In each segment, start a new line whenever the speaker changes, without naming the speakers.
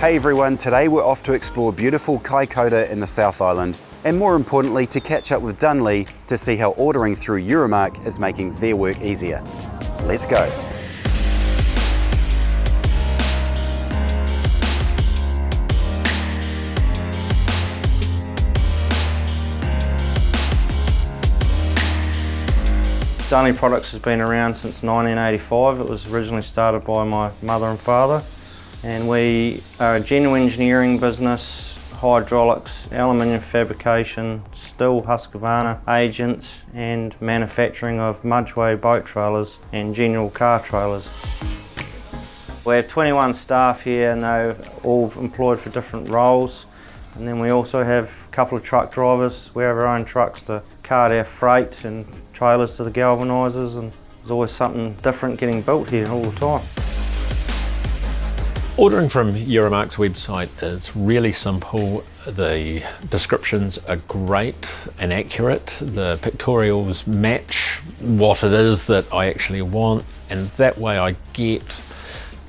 Hey everyone, today we're off to explore beautiful Kaikōura in the South Island, and more importantly to catch up with Dunlea to see how ordering through Euromarc is making their work easier. Let's go.
Dunlea Products has been around since 1985. It was originally started by my mother and father, and we are a general engineering business, hydraulics, aluminium fabrication, steel Husqvarna agents, and manufacturing of mudgeway boat trailers and general car trailers. We have 21 staff here and they're all employed for different roles. And then we also have a couple of truck drivers. We have our own trucks to cart our freight and trailers to the galvanisers, and there's always something different getting built here all the time.
Ordering from Euromarc's website is really simple. The descriptions are great and accurate. The pictorials match what it is that I actually want, and that way I get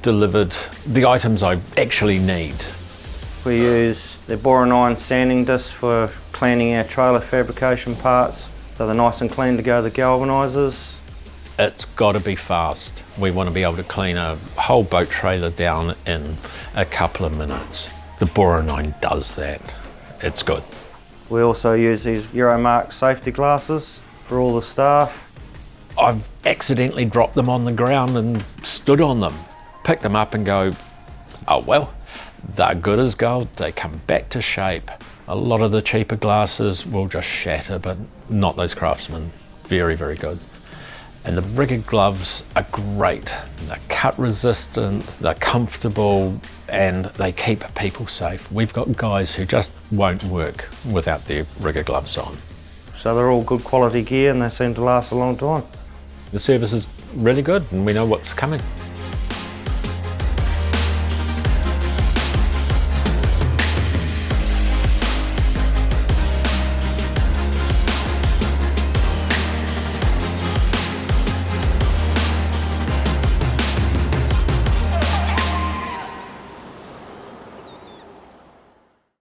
delivered the items I actually need.
We use the Bora 9 sanding disc for cleaning our trailer fabrication parts, so they're nice and clean to go to the galvanisers.
It's got to be fast. We want to be able to clean a whole boat trailer down in a couple of minutes. The Bora 9 does that. It's good.
We also use these Euromarc safety glasses for all the staff.
I've accidentally dropped them on the ground and stood on them. Pick them up and go, oh well. They're good as gold, they come back to shape. A lot of the cheaper glasses will just shatter, but not those CRAFTSMAN. Very, very good. And the rigger gloves are great. They're cut resistant, they're comfortable, and they keep people safe. We've got guys who just won't work without their rigger gloves on.
So they're all good quality gear and they seem to last a long time.
The service is really good and we know what's coming.